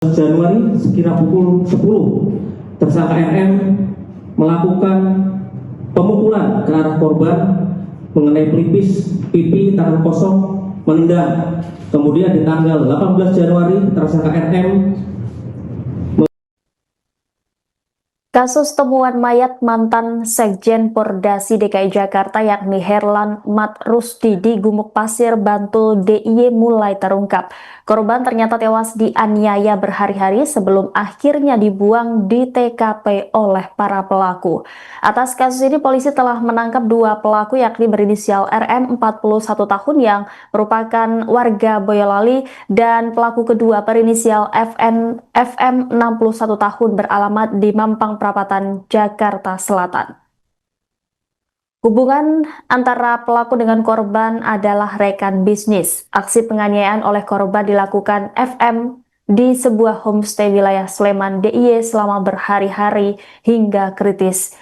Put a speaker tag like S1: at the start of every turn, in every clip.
S1: Januari sekira pukul 10, tersangka RM melakukan pemukulan ke arah korban mengenai pelipis, pipi, tangan kosong, menendang. Kemudian di tanggal 18 Januari tersangka RM.
S2: Kasus temuan mayat mantan Sekjen Pordasi DKI Jakarta yakni Herlan Mat Rusdi di Gumuk Pasir, Bantul DIY mulai terungkap. Korban ternyata tewas dianiaya berhari-hari sebelum akhirnya dibuang di TKP oleh para pelaku. Atas kasus ini polisi telah menangkap dua pelaku yakni berinisial RM 41 tahun yang merupakan warga Boyolali dan pelaku kedua berinisial FM 61 tahun beralamat di Mampang Perapatan, Jakarta Selatan. Hubungan antara pelaku dengan korban adalah rekan bisnis. Aksi penganiayaan oleh korban dilakukan FM di sebuah homestay wilayah Sleman DIY selama berhari-hari hingga kritis.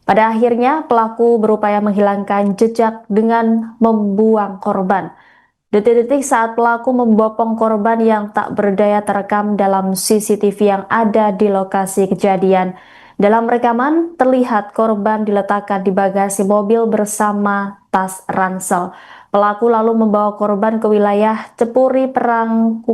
S2: Pada akhirnya pelaku berupaya menghilangkan jejak dengan membuang korban. Detik-detik saat pelaku membopong korban yang tak berdaya terekam dalam CCTV yang ada di lokasi kejadian. Dalam rekaman, terlihat korban diletakkan di bagasi mobil bersama tas ransel. Pelaku lalu membawa korban ke wilayah Cepuri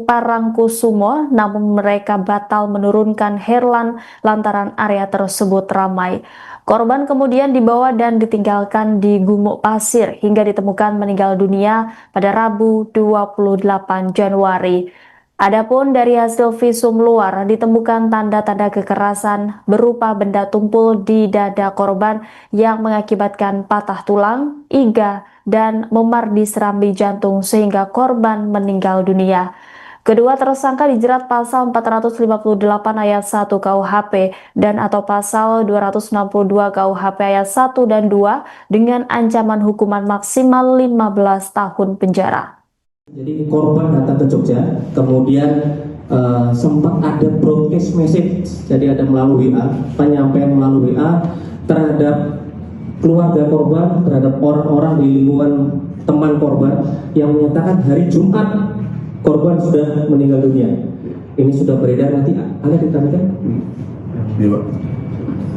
S2: Parangkusumo, namun mereka batal menurunkan Herlan lantaran area tersebut ramai. Korban kemudian dibawa dan ditinggalkan di Gumuk Pasir hingga ditemukan meninggal dunia pada Rabu 28 Januari. Adapun dari hasil visum luar ditemukan tanda-tanda kekerasan berupa benda tumpul di dada korban yang mengakibatkan patah tulang, iga, dan memar di serambi jantung sehingga korban meninggal dunia. Kedua tersangka dijerat pasal 458 ayat 1 KUHP dan atau pasal 262 KUHP ayat 1 dan 2 dengan ancaman hukuman maksimal 15 tahun penjara.
S1: Jadi korban datang ke Jogja, kemudian sempat ada broadcast message, jadi ada melalui WA, penyampaian melalui WA terhadap keluarga korban, terhadap orang-orang di lingkungan teman korban yang menyatakan hari Jumat korban sudah meninggal dunia. Ini sudah beredar, nanti ada ditampilkan? Iya, Pak.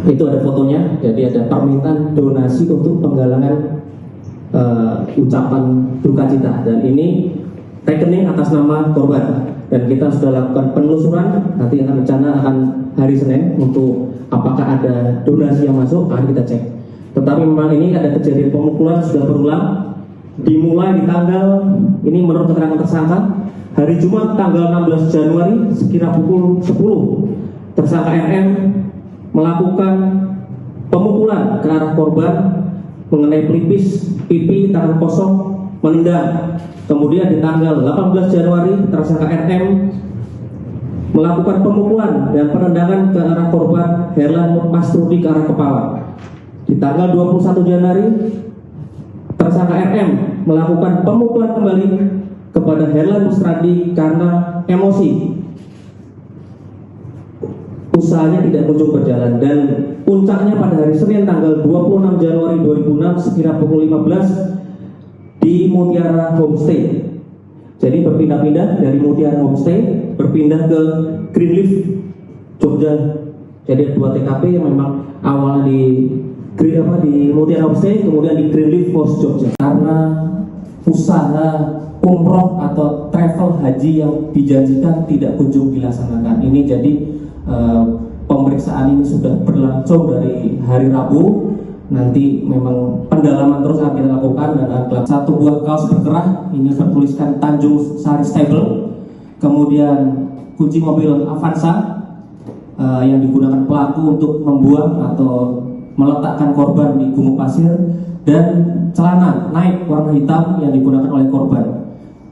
S1: Itu ada fotonya, jadi ada permintaan donasi untuk penggalangan ucapan duka cita, dan ini rekening atas nama korban, dan kita sudah lakukan penelusuran. Nanti rencana akan hari Senin untuk apakah ada donasi yang masuk, akan kita cek. Tetapi memang ini ada kejadian pemukulan sudah berulang, dimulai di tanggal ini menurut keterangan tersangka hari Jumat tanggal 16 Januari sekira pukul 10, tersangka RM melakukan pemukulan ke arah korban mengenai pelipis, pipi, tangan kosong, menendang. Kemudian di tanggal 18 Januari tersangka RM melakukan pemukulan dan penendangan ke arah korban Herlan Mas Rusdi ke arah kepala. Di tanggal 21 Januari tersangka RM melakukan pemukulan kembali kepada Herlan Rusdi karena emosi. Usahanya tidak kunjung berjalan, dan puncaknya pada hari Senin tanggal 26 Januari 2006 sekira pukul 15 di Mutiara Homestay. Jadi berpindah-pindah dari Mutiara Homestay berpindah ke Greenleaf Jogja. Jadi dua TKP yang memang awalnya di Mutiara Homestay, kemudian di Greenleaf Post Jogja. Karena usaha umroh atau travel haji yang dijanjikan tidak kunjung dilaksanakan. Ini jadi pemeriksaan ini sudah berlangsung dari hari Rabu. Nanti memang pendalaman terus akan kita lakukan, dan ada satu buah kaos berkerah ini bertuliskan Tanjung Sari Stable, kemudian kunci mobil Avanza yang digunakan pelaku untuk membuang atau meletakkan korban di Gumuk Pasir, dan celana Nike warna hitam yang digunakan oleh korban.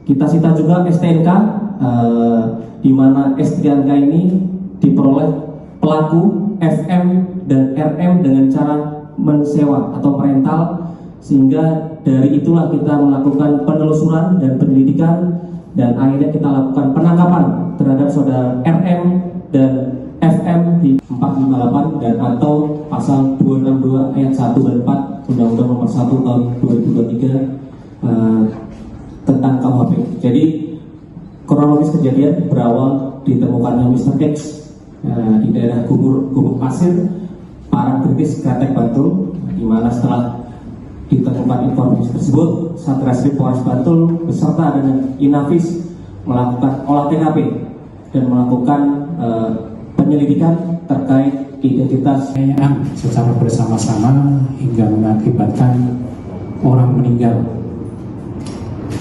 S1: Kita sita juga STNK, di mana STNK ini diperoleh pelaku FM dan RM dengan cara mensewa atau merental, sehingga dari itulah kita melakukan penelusuran dan penyelidikan, dan akhirnya kita lakukan penangkapan terhadap saudara RM dan FM di 458 dan atau pasal 262 ayat 1 dan 4 Undang-Undang Nomor 1 Tahun 2023 tentang KUHP. Jadi kronologis kejadian berawal ditemukannya Mr. X di daerah Gumuk Pasir, Parang Kritis, Kretek, Bantul, di mana setelah ditemukan informasi tersebut, Satreskrim Polres Bantul beserta dengan Inafis melakukan olah TKP dan melakukan penyelidikan terkait identitas
S3: secara bersama-sama hingga mengakibatkan orang meninggal,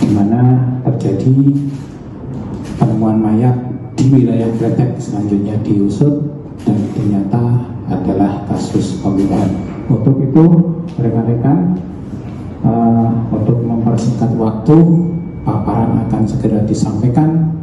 S3: di mana terjadi penemuan mayat di wilayah Kretek. Selanjutnya diusut dan ternyata adalah kasus pembunuhan. Untuk itu rekan-rekan, untuk mempersingkat waktu, paparan akan segera disampaikan.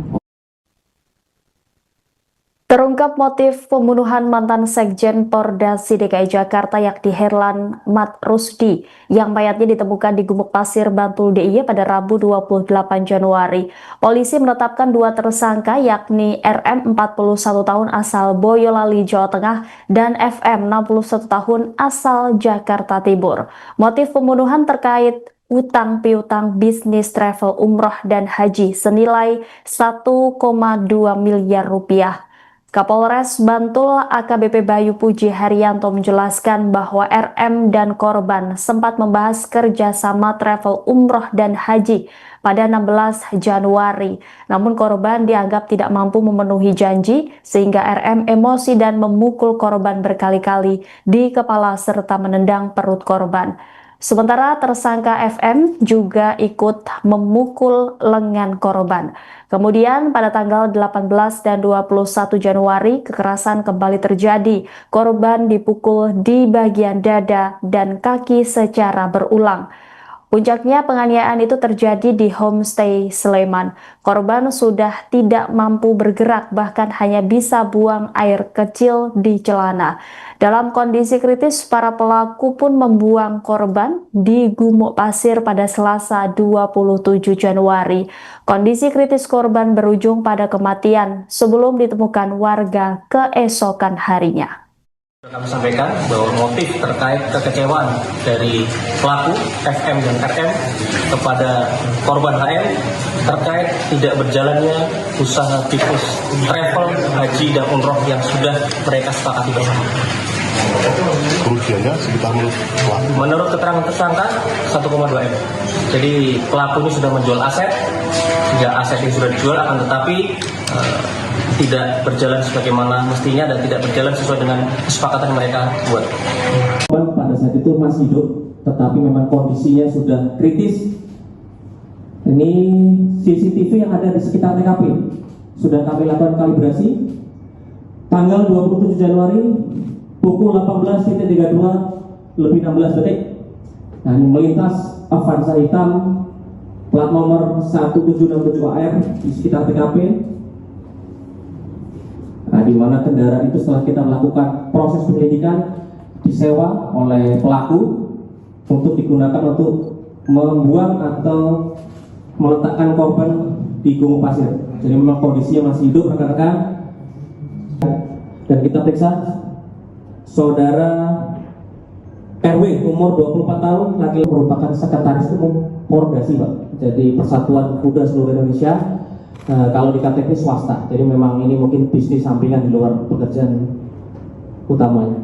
S2: Terungkap motif pembunuhan mantan Sekjen Pordasi DKI Jakarta yakni Herlan Mat Rusdi yang mayatnya ditemukan di Gumuk Pasir, Bantul DIY pada Rabu 28 Januari. Polisi menetapkan dua tersangka yakni RM 41 tahun asal Boyolali, Jawa Tengah dan FM 61 tahun asal Jakarta Timur. Motif pembunuhan terkait utang piutang bisnis travel umroh dan haji senilai 1,2 miliar rupiah. Kapolres Bantul AKBP Bayu Puji Haryanto menjelaskan bahwa RM dan korban sempat membahas kerjasama travel umroh dan haji pada 16 Januari. Namun korban dianggap tidak mampu memenuhi janji sehingga RM emosi dan memukul korban berkali-kali di kepala serta menendang perut korban. Sementara tersangka FM juga ikut memukul lengan korban. Kemudian pada tanggal 18 dan 21 Januari kekerasan kembali terjadi. Korban dipukul di bagian dada dan kaki secara berulang. Puncaknya penganiayaan itu terjadi di homestay Sleman. Korban sudah tidak mampu bergerak, bahkan hanya bisa buang air kecil di celana. Dalam kondisi kritis, para pelaku pun membuang korban di Gumuk Pasir pada Selasa 27 Januari. Kondisi kritis korban berujung pada kematian sebelum ditemukan warga keesokan harinya.
S1: Kami sampaikan bahwa motif terkait kekecewaan dari pelaku FM dan RM kepada korban HM terkait tidak berjalannya usaha bisnis travel, haji, dan umroh yang sudah mereka sepakati bersama.
S4: Kerugiannya sekitar
S1: menurut keterangan tersangka 1,2 M. Jadi pelaku ini sudah menjual aset, hingga aset ini sudah dijual, akan tetapi tidak berjalan sebagaimana mestinya dan tidak berjalan sesuai dengan kesepakatan mereka buat. Pada saat itu masih hidup, tetapi memang kondisinya sudah kritis. Ini CCTV yang ada di sekitar TKP sudah kami lakukan kalibrasi. Tanggal 27 Januari pukul 18.32 lebih 16 detik. Nah, ini melintas Avanza hitam plat nomor 1767 AR di sekitar TKP. Nah, di mana kendaraan itu setelah kita melakukan proses penyelidikan disewa oleh pelaku untuk digunakan untuk membuang atau meletakkan korban di Gumuk Pasir. Jadi memang kondisinya masih hidup rekan-rekan. Dan kita periksa saudara RW umur 24 tahun, laki-laki merupakan sekretaris umum Pordasi, Pak. Jadi Persatuan Kuda Seluruh Indonesia. Kalau di KTP swasta, jadi memang ini mungkin bisnis sampingan di luar pekerjaan utamanya.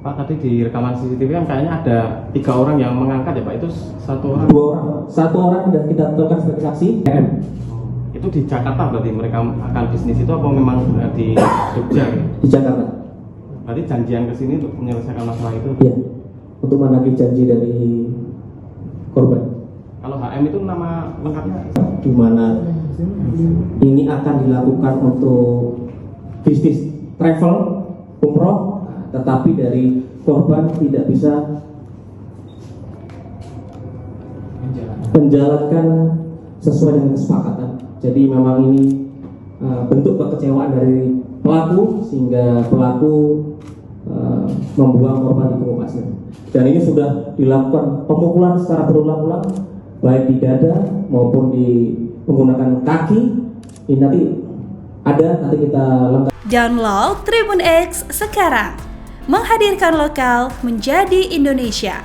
S5: Pak, tadi di rekaman CCTV kan kayaknya ada 3 orang yang mengangkat ya Pak, itu 1 orang?
S1: 2 orang, 1 orang dan kita tetapkan sebagai saksi RM.
S5: Itu di Jakarta berarti mereka akan bisnis itu apa memang di Jogja?
S1: Di Jakarta.
S5: Berarti janjian ke sini untuk menyelesaikan masalah itu?
S1: Iya, untuk menagih janji dari korban.
S5: Kalau HM itu nama lengkapnya?
S1: Di mana ini akan dilakukan untuk bisnis travel umroh, tetapi dari korban tidak bisa menjalankan sesuai dengan kesepakatan. Jadi memang ini bentuk kekecewaan dari pelaku sehingga pelaku membuang korban di Gumuk Pasir. Dan ini sudah dilakukan pemukulan secara berulang-ulang, baik di dada maupun di menggunakan kaki. Ini nanti kita lengkap.
S6: Download Tribun X sekarang, menghadirkan lokal menjadi Indonesia.